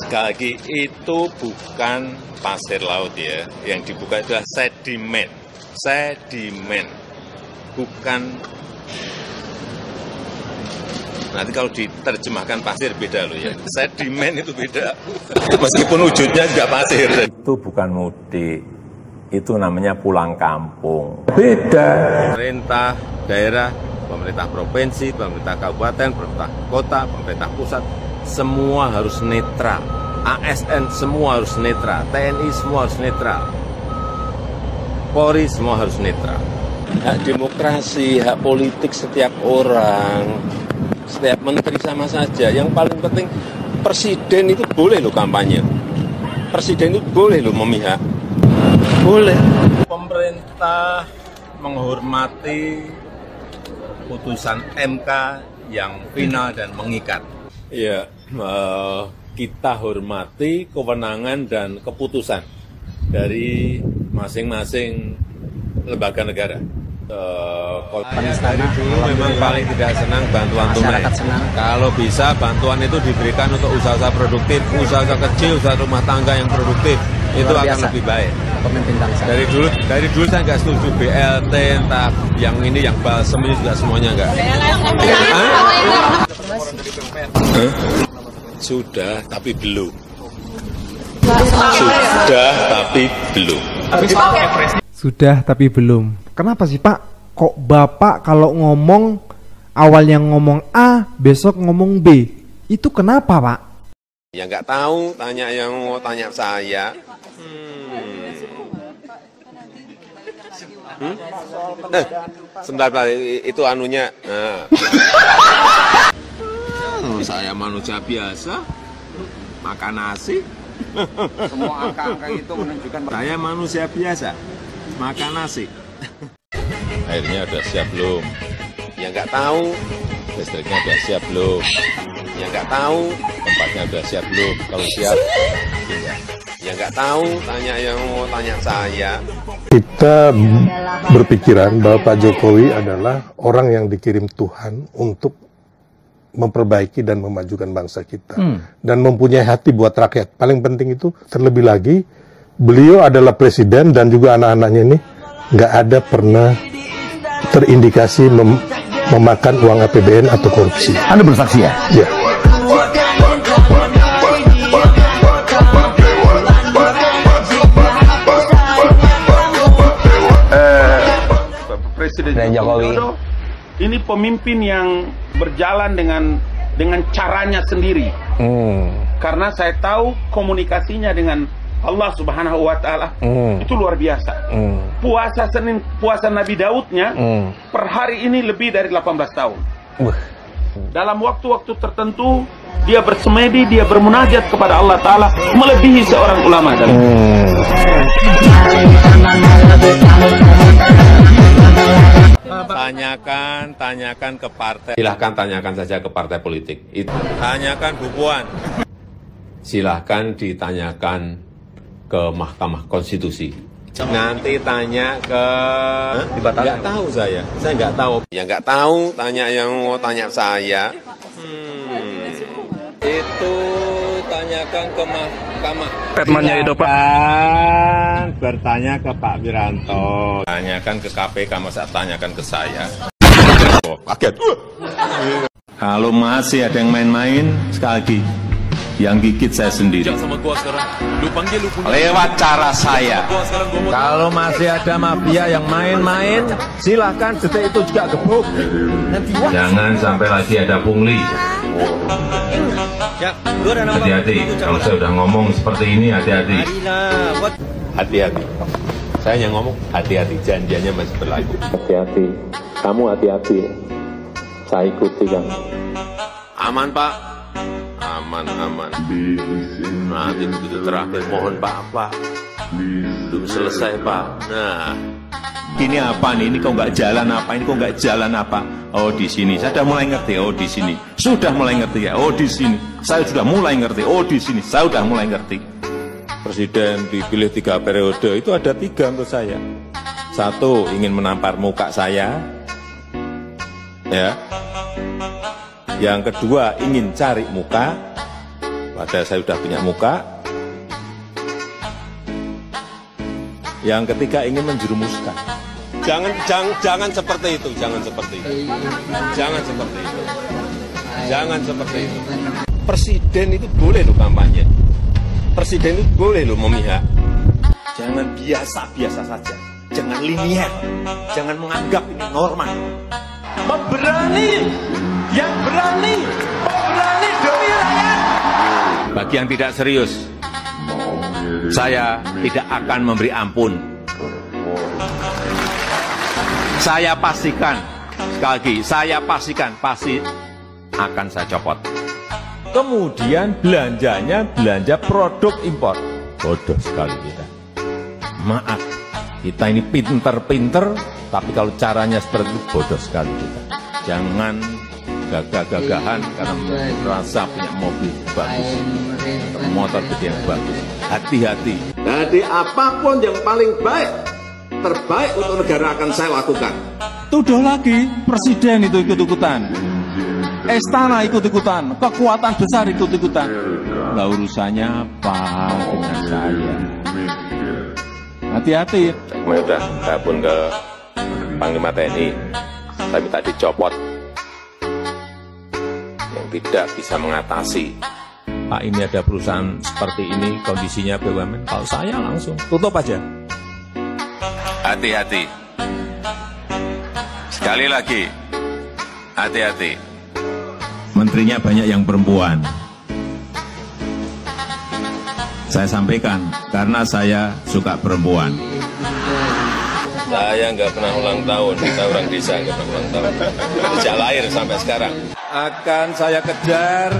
Sekali lagi, itu bukan pasir laut ya. Yang dibuka adalah sedimen. Sedimen. Bukan, nanti kalau diterjemahkan pasir beda loh ya. Sedimen itu beda. Itu meskipun wujudnya juga pasir. Itu bukan mudik, itu namanya pulang kampung. Beda. Pemerintah daerah, pemerintah provinsi, pemerintah kabupaten, pemerintah kota, pemerintah pusat, semua harus netral. ASN semua harus netral, TNI semua harus netral, Polri semua harus netral. Hak demokrasi, hak politik setiap orang, setiap menteri sama saja. Yang paling penting presiden itu boleh loh kampanye, presiden itu boleh loh memihak, boleh. Pemerintah menghormati putusan MK yang final dan mengikat. Ya, kita hormati kewenangan dan keputusan dari masing-masing lembaga negara. Dari dulu memang paling tidak senang bantuan tunai. Kalau bisa bantuan itu diberikan untuk usaha-usaha produktif, usaha-usaha kecil, usaha rumah tangga yang produktif, itu akan lebih baik. Dari dulu saya nggak setuju BLT, entah yang ini, yang balsem ini juga semuanya nggak. Sudah, tapi belum. Sudah, tapi belum. Sudah, tapi belum. Kenapa sih Pak? Kok Bapak kalau ngomong, awalnya ngomong A, besok ngomong B? Itu kenapa Pak? Ya nggak tahu, tanya yang mau tanya saya. Sebentar, itu anunya. Saya manusia biasa, makan nasi. Semua angka-angka itu menunjukkan Saya manusia biasa, makan nasi. Airnya udah siap belum? Ya nggak tahu. Listriknya udah siap belum? Ya nggak tahu. Tempatnya udah siap belum? Kalau siap, tinggal. Ya nggak tahu, tanya yang mau tanya saya. Kita berpikiran bahwa Pak Jokowi adalah orang yang dikirim Tuhan untuk memperbaiki dan memajukan bangsa kita. Dan mempunyai hati buat rakyat. Paling penting itu, terlebih lagi, beliau adalah presiden dan juga anak-anaknya ini nggak ada pernah terindikasi memakan uang APBN atau korupsi. Anda bersaksi ya? Ya. Presiden Jokowi ini pemimpin yang berjalan dengan caranya sendiri. Karena saya tahu komunikasinya dengan Allah Subhanahu wa Ta'ala itu luar biasa. Puasa Nabi Daudnya per hari ini lebih dari 18 tahun. Dalam waktu-waktu tertentu dia bersemedi, dia bermunajat kepada Allah Ta'ala melebihi seorang ulama. Tanyakan ke partai. Silahkan tanyakan saja ke partai politik. Tanyakan Bu Puan. Silahkan ditanyakan ke Mahkamah Konstitusi. Nanti tanya ke... Nggak tahu saya nggak tahu. Ya nggak tahu, tanya yang mau tanya saya. Itu tanyakan ke Mahkamah. Statementnya itu Pak. Bertanya ke Pak Wiranto. Tanyakan ke KPK, masa tanyakan ke saya. Kaget. Kalau masih ada yang main-main, sekali lagi, yang gigit saya sendiri. Lewat cara saya. Kalau masih ada mafia yang main-main, silahkan detik itu juga gebuk. Jangan sampai lagi ada pungli. Hati-hati, kalau saya udah ngomong seperti ini, hati-hati. Hati-hati. Saya yang ngomong, hati-hati, janjiannya masih berlaku. Hati-hati, kamu hati-hati. Saya ikuti kan. Aman Pak. Aman. Nanti begitu terakhir, mohon Pak. Belum selesai Pak. Nah, ini apa nih? Ini kok nggak jalan apa? Ini kok nggak jalan apa? Oh di sini. Saya sudah mulai ngerti. Oh di sini. Sudah mulai ngerti ya. Oh di sini. Saya sudah mulai ngerti. Oh di sini. Saya sudah mulai ngerti. Presiden dipilih 3 periode itu ada 3 menurut saya. 1, ingin menampar muka saya. Ya. Yang kedua ingin cari muka. Padahal saya sudah punya muka. Yang ketiga ingin menjerumuskan. Jangan seperti itu, jangan seperti itu. Jangan seperti itu. Jangan seperti itu. Presiden itu boleh loh kampanye. Presiden itu boleh loh memihak. Jangan biasa-biasa saja. Jangan linier. Jangan menganggap ini normal. Memberani demi rakyat. Bagi yang tidak serius, saya tidak akan memberi ampun. Saya pastikan, sekali lagi, saya pastikan pasti akan saya copot. Kemudian belanjanya belanja produk impor. Bodoh sekali kita. Maaf, kita ini pinter-pinter, tapi kalau caranya seperti itu bodoh sekali kita. Jangan gagah-gagahan karena merasa punya mobil bagus, motor gede yang bagus. Hati-hati. Jadi apapun yang paling baik, terbaik untuk negara akan saya lakukan. Tuduh lagi, presiden itu ikut-ikutan, istana ikut-ikutan, kekuatan besar ikut-ikutan. Nah urusannya apa dengan saya? Hati-hati. Saya sudah telepon ke Panglima TNI, saya minta dicopot. Yang tidak bisa mengatasi. Pak, ini ada perusahaan seperti ini, kondisinya BUMN. Kalau saya langsung tutup aja. Hati-hati. Sekali lagi, hati-hati. Menterinya banyak yang perempuan. Saya sampaikan, karena saya suka perempuan. Saya nggak pernah ulang tahun, kita orang desa nggak pernah ulang tahun. Sejak lahir sampai sekarang. Akan saya kejar,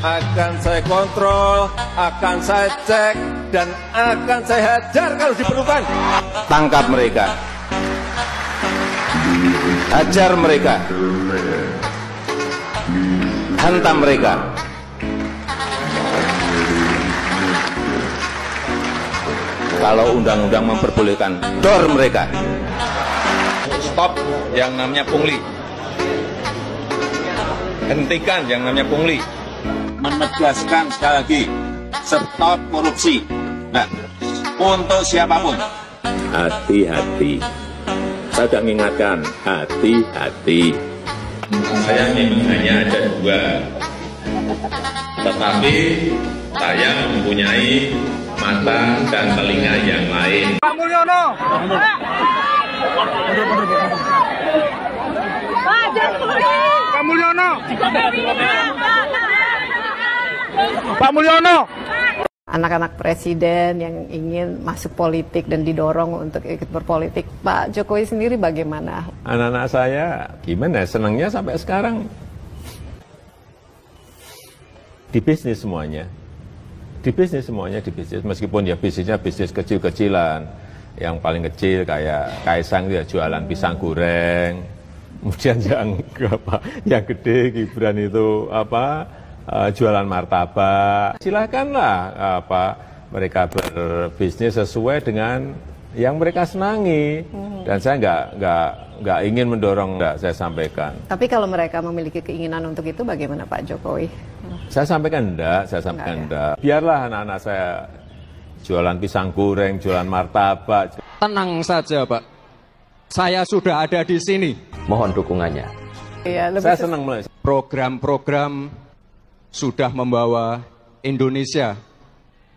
akan saya kontrol, akan saya cek, dan akan saya hajar kalau diperlukan. Tangkap mereka. Hajar mereka. Hantam mereka. Kalau undang-undang memperbolehkan, dor mereka. Stop yang namanya pungli. Hentikan yang namanya pungli. Menegaskan sekali lagi, stop korupsi. Nah, untuk siapapun. Hati-hati. Saya sudah mengingatkan, hati-hati. Saya memang hanya ada dua. Tetapi saya mempunyai mata dan telinga yang lain. Pak Mulyono. Pak Mulyono. Pak Mulyono. Anak-anak presiden yang ingin masuk politik dan didorong untuk ikut berpolitik, Pak Jokowi sendiri bagaimana? Anak-anak saya gimana? Senangnya sampai sekarang di bisnis semuanya. Di bisnis semuanya, di bisnis. Meskipun ya bisnisnya bisnis kecil-kecilan. Yang paling kecil kayak Kaisang ya jualan pisang goreng. Kemudian yang gede Gibran itu jualan martabak. Silakanlah mereka berbisnis sesuai dengan yang mereka senangi. Dan saya nggak ingin mendorong, saya sampaikan. Tapi kalau mereka memiliki keinginan untuk itu, bagaimana Pak Jokowi? Saya sampaikan enggak. Biarlah anak-anak saya jualan pisang goreng, jualan martabak. Tenang saja, Pak. Saya sudah ada di sini. Mohon dukungannya. Ya, saya senang mulai. Program-program sudah membawa Indonesia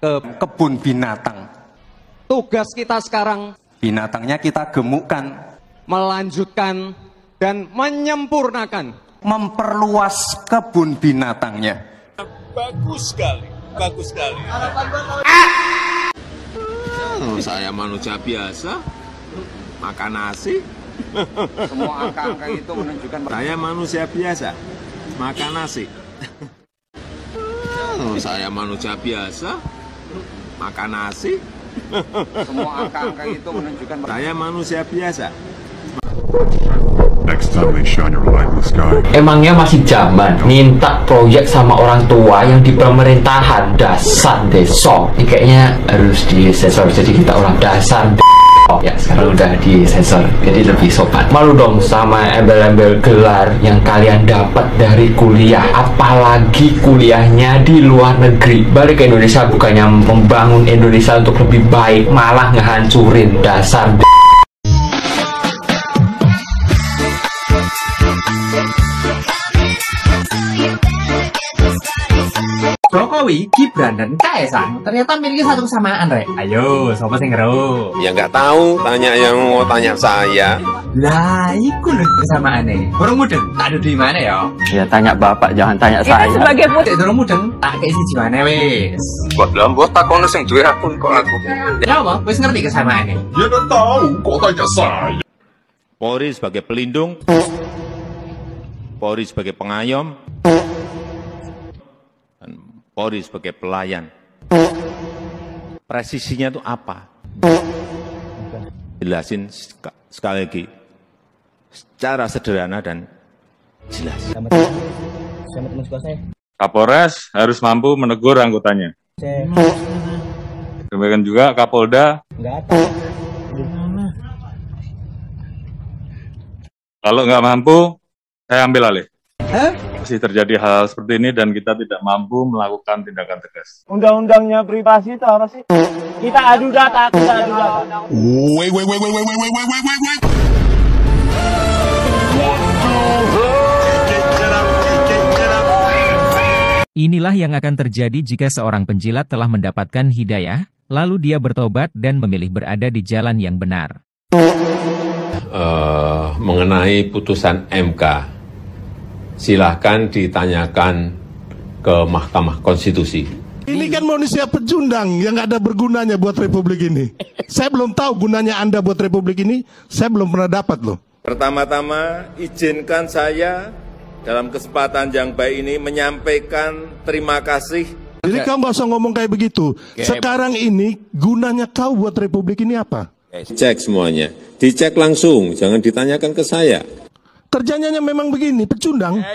ke kebun binatang. Tugas kita sekarang, binatangnya kita gemukkan, melanjutkan dan menyempurnakan, memperluas kebun binatangnya. Bagus sekali, bagus sekali. Saya manusia biasa, makan nasi. Semua angka-angka itu menunjukkan Saya manusia biasa, makan nasi. Saya manusia biasa, makan nasi. semua angka-angka itu menunjukkan Saya manusia biasa. Emangnya masih zaman minta proyek sama orang tua yang di pemerintahan? Dasar desok. Ini kayaknya harus disensor, jadi kita orang dasar. Ya sekarang udah disensor, jadi lebih sopan. Malu dong sama embel-embel gelar yang kalian dapat dari kuliah, apalagi kuliahnya di luar negeri. Balik ke Indonesia bukannya membangun Indonesia untuk lebih baik, malah ngehancurin. Dasar Jokowi, Gibran, dan Kaesang ternyata miliki satu kesamaan, Rek. Ayo, siapa sing ngeru? Ya nggak tahu, tanya yang mau tanya saya. Lah, iku lho kesamaane. Burung mudeng, tak ada di mana ya? ya tanya bapak, jangan tanya saya. Sebagai putri Burung mudeng, tak kayak siji mana wis. Kok dalam buat takono sing duwe akun kok aku. Ya apa? Wis ngerti kesamaane? Ya udah tahu, kok tanya saya. Polri sebagai pelindung, Polri sebagai pengayom, dan Polri sebagai pelayan. Presisinya itu apa? Jelasin sekali lagi, secara sederhana dan jelas. Kapolres harus mampu menegur anggotanya. Demikian juga Kapolda. Kalau nggak mampu, saya ambil alih. Masih terjadi hal seperti ini dan kita tidak mampu melakukan tindakan tegas. Undang-undangnya privasi itu apa sih? Kita adu data, Inilah yang akan terjadi jika seorang penjilat telah mendapatkan hidayah, lalu dia bertobat dan memilih berada di jalan yang benar. Mengenai putusan MK, silahkan ditanyakan ke Mahkamah Konstitusi. Ini kan manusia pecundang yang nggak ada bergunanya buat Republik ini. Saya belum tahu gunanya Anda buat Republik ini, saya belum pernah dapat loh. Pertama-tama, izinkan saya dalam kesempatan yang baik ini menyampaikan terima kasih. Jadi kau nggak usah ngomong kayak begitu. Sekarang ini gunanya kau buat Republik ini apa? Cek semuanya, dicek langsung, jangan ditanyakan ke saya. Kerjanya memang begini, pecundang.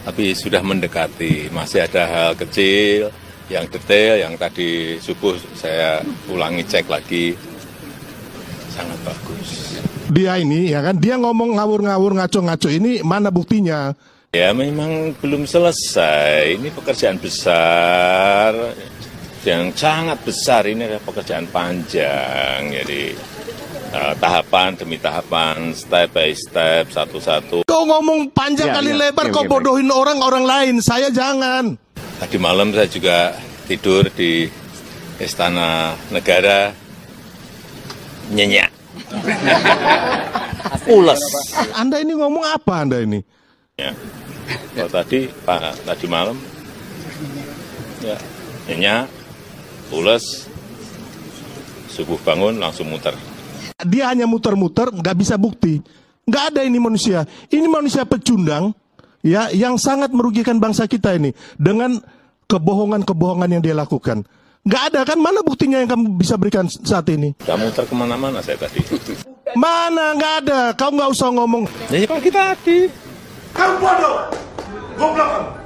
Tapi sudah mendekati, masih ada hal kecil, yang detail, yang tadi subuh saya ulangi cek lagi, sangat bagus. Dia ini, ya kan, dia ngomong ngawur-ngawur, ngaco-ngaco, ini mana buktinya? Ya memang belum selesai, ini pekerjaan besar, yang sangat besar, ini adalah pekerjaan panjang, jadi tahapan demi tahapan, step by step, satu-satu. Kau ngomong panjang kali lebar, kau bodohin orang lain, saya jangan. Tadi malam saya juga tidur di Istana Negara, nyenyak. Pules. Anda ini ngomong apa Anda ini? Ya. Kalau tadi malam, ya, nyenyak, pules, subuh bangun langsung muter. Dia hanya muter-muter, nggak bisa bukti. Nggak ada ini manusia. Ini manusia pecundang, ya, yang sangat merugikan bangsa kita ini dengan kebohongan-kebohongan yang dia lakukan. Nggak ada kan? Mana buktinya yang kamu bisa berikan saat ini? Udah muter kemana-mana saya tadi. Mana? Nggak ada. Kau nggak usah ngomong. Jadi pagi tadi. Kau bodoh. Goblok.